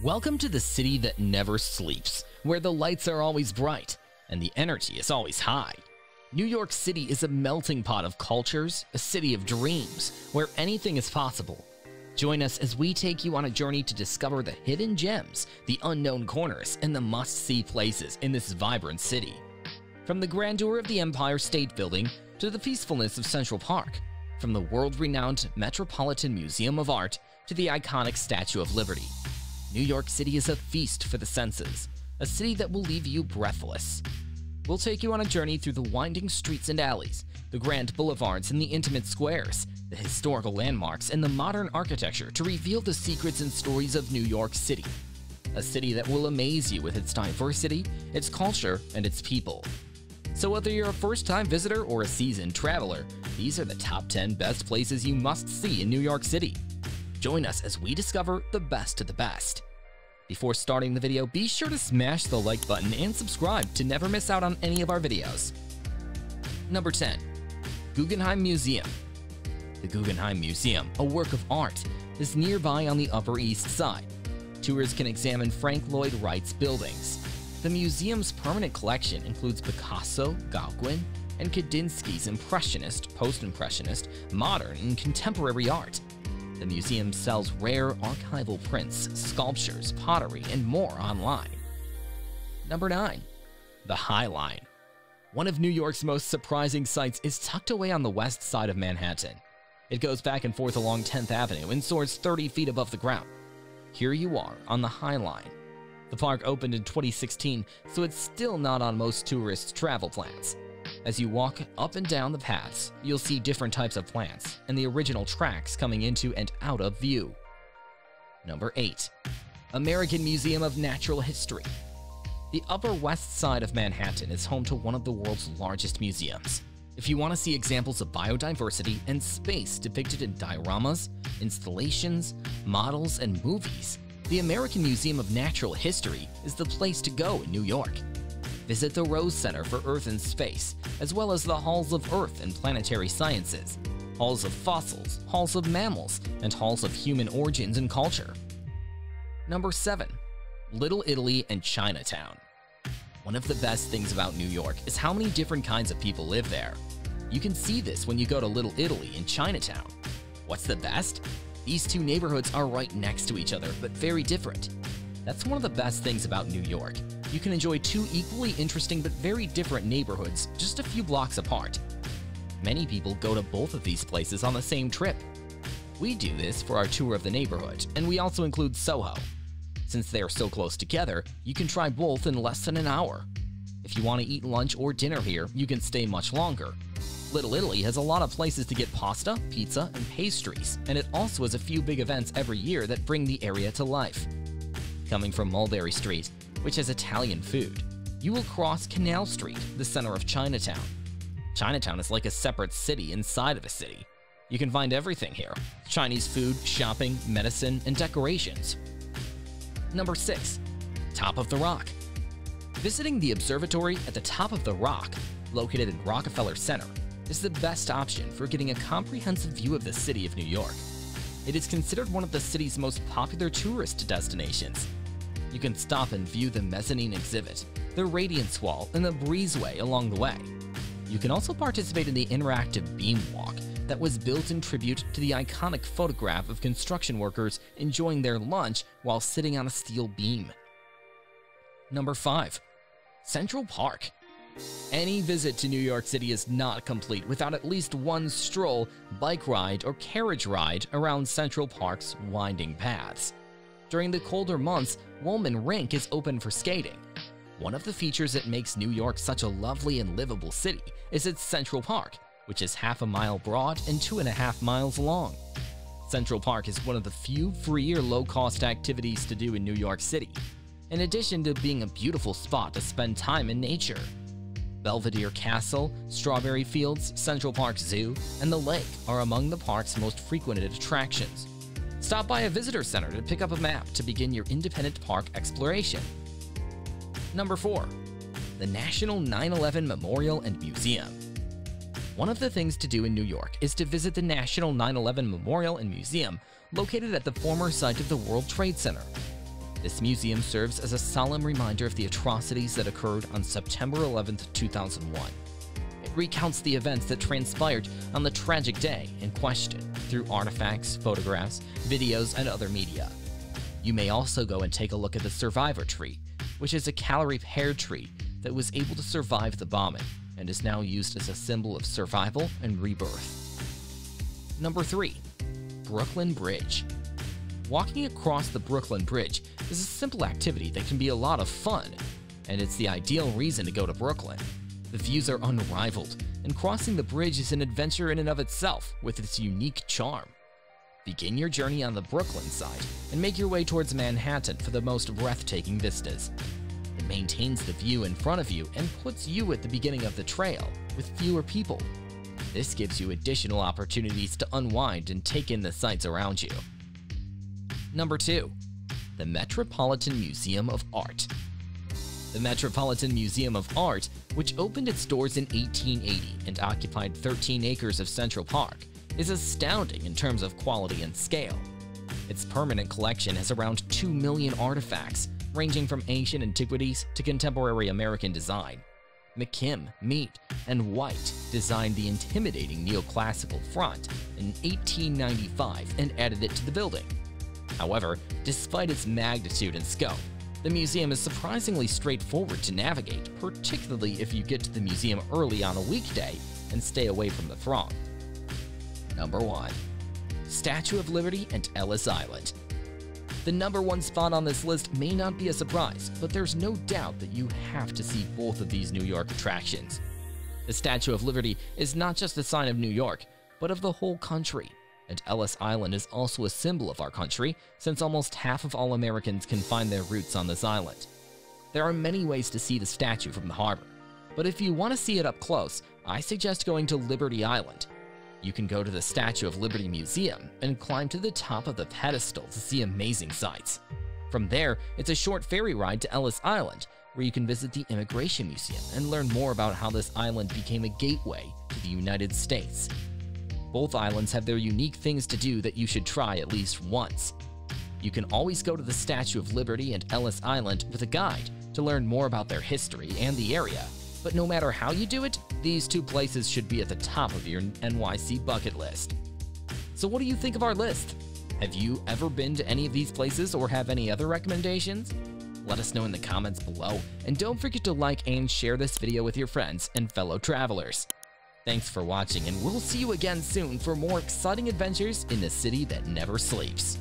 Welcome to the city that never sleeps, where the lights are always bright and the energy is always high. New York City is a melting pot of cultures, a city of dreams, where anything is possible. Join us as we take you on a journey to discover the hidden gems, the unknown corners, and the must-see places in this vibrant city. From the grandeur of the Empire State Building to the peacefulness of Central Park, from the world-renowned Metropolitan Museum of Art to the iconic Statue of Liberty, New York City is a feast for the senses, a city that will leave you breathless. We'll take you on a journey through the winding streets and alleys, the grand boulevards and the intimate squares, the historical landmarks and the modern architecture to reveal the secrets and stories of New York City. A city that will amaze you with its diversity, its culture, and its people. So whether you're a first-time visitor or a seasoned traveler, these are the top 10 best places you must see in New York City. Join us as we discover the best of the best. Before starting the video, be sure to smash the like button and subscribe to never miss out on any of our videos. Number 10. Guggenheim Museum. The Guggenheim Museum, a work of art, is nearby on the Upper East Side. Tours can examine Frank Lloyd Wright's buildings. The museum's permanent collection includes Picasso, Gauguin, and Kandinsky's Impressionist, Post-Impressionist, modern, and contemporary art. The museum sells rare archival prints, sculptures, pottery, and more online. Number 9. The High Line. One of New York's most surprising sights is tucked away on the west side of Manhattan. It goes back and forth along 10th Avenue and soars 30 feet above the ground. Here you are on the High Line. The park opened in 2016, so it's still not on most tourists' travel plans. As you walk up and down the paths, you'll see different types of plants and the original tracks coming into and out of view. Number 8. American Museum of Natural History. The Upper West Side of Manhattan is home to one of the world's largest museums. If you want to see examples of biodiversity and space depicted in dioramas, installations, models, and movies, the American Museum of Natural History is the place to go in New York. Visit the Rose Center for Earth and Space, as well as the Halls of Earth and Planetary Sciences, Halls of Fossils, Halls of Mammals, and Halls of Human Origins and Culture. Number 7. Little Italy and Chinatown. One of the best things about New York is how many different kinds of people live there. You can see this when you go to Little Italy in Chinatown. What's the best? These two neighborhoods are right next to each other, but very different. That's one of the best things about New York. You can enjoy two equally interesting but very different neighborhoods just a few blocks apart. Many people go to both of these places on the same trip. We do this for our tour of the neighborhood, and we also include Soho. Since they are so close together, you can try both in less than an hour. If you want to eat lunch or dinner here, you can stay much longer. Little Italy has a lot of places to get pasta, pizza, and pastries, and it also has a few big events every year that bring the area to life. Coming from Mulberry Street, which has Italian food, you will cross Canal Street, the center of Chinatown. Chinatown is like a separate city inside of a city. You can find everything here: Chinese food, shopping, medicine, and decorations. Number 6. Top of the Rock. Visiting the observatory at the top of the Rock, located in Rockefeller Center, is the best option for getting a comprehensive view of the city of New York. It is considered one of the city's most popular tourist destinations. You can stop and view the mezzanine exhibit, the Radiance Wall, and the breezeway along the way. You can also participate in the interactive beam walk that was built in tribute to the iconic photograph of construction workers enjoying their lunch while sitting on a steel beam. Number 5. Central Park. Any visit to New York City is not complete without at least one stroll, bike ride, or carriage ride around Central Park's winding paths. During the colder months, Woolman Rink is open for skating. One of the features that makes New York such a lovely and livable city is its Central Park, which is half a mile broad and 2.5 miles long. Central Park is one of the few free or low-cost activities to do in New York City, in addition to being a beautiful spot to spend time in nature. Belvedere Castle, Strawberry Fields, Central Park Zoo, and the lake are among the park's most frequented attractions. Stop by a visitor center to pick up a map to begin your independent park exploration. Number 4. The National 9/11 Memorial and Museum. One of the things to do in New York is to visit the National 9/11 Memorial and Museum located at the former site of the World Trade Center. This museum serves as a solemn reminder of the atrocities that occurred on September 11, 2001. It recounts the events that transpired on the tragic day in question through artifacts, photographs, videos, and other media. You may also go and take a look at the Survivor Tree, which is a calorie pear tree that was able to survive the bombing and is now used as a symbol of survival and rebirth. Number 3. Brooklyn Bridge. Walking across the Brooklyn Bridge is a simple activity that can be a lot of fun, and it's the ideal reason to go to Brooklyn. The views are unrivaled, and crossing the bridge is an adventure in and of itself with its unique charm. Begin your journey on the Brooklyn side and make your way towards Manhattan for the most breathtaking vistas. It maintains the view in front of you and puts you at the beginning of the trail with fewer people. This gives you additional opportunities to unwind and take in the sights around you. Number 2. The Metropolitan Museum of Art. The Metropolitan Museum of Art, which opened its doors in 1880 and occupied 13 acres of Central Park, is astounding in terms of quality and scale. Its permanent collection has around 2 million artifacts, ranging from ancient antiquities to contemporary American design. McKim, Mead, and White designed the intimidating neoclassical front in 1895 and added it to the building. However, despite its magnitude and scope, the museum is surprisingly straightforward to navigate, particularly if you get to the museum early on a weekday and stay away from the throng. Number 1. Statue of Liberty and Ellis Island. The number 1 spot on this list may not be a surprise, but there's no doubt that you have to see both of these New York attractions. The Statue of Liberty is not just a sign of New York, but of the whole country, and Ellis Island is also a symbol of our country, since almost half of all Americans can find their roots on this island. There are many ways to see the statue from the harbor, but if you want to see it up close, I suggest going to Liberty Island. You can go to the Statue of Liberty Museum and climb to the top of the pedestal to see amazing sights. From there, it's a short ferry ride to Ellis Island, where you can visit the Immigration Museum and learn more about how this island became a gateway to the United States. Both islands have their unique things to do that you should try at least once. You can always go to the Statue of Liberty and Ellis Island with a guide to learn more about their history and the area. But no matter how you do it, these 2 places should be at the top of your NYC bucket list. So what do you think of our list? Have you ever been to any of these places or have any other recommendations? Let us know in the comments below, and don't forget to like and share this video with your friends and fellow travelers. Thanks for watching, and we'll see you again soon for more exciting adventures in the city that never sleeps.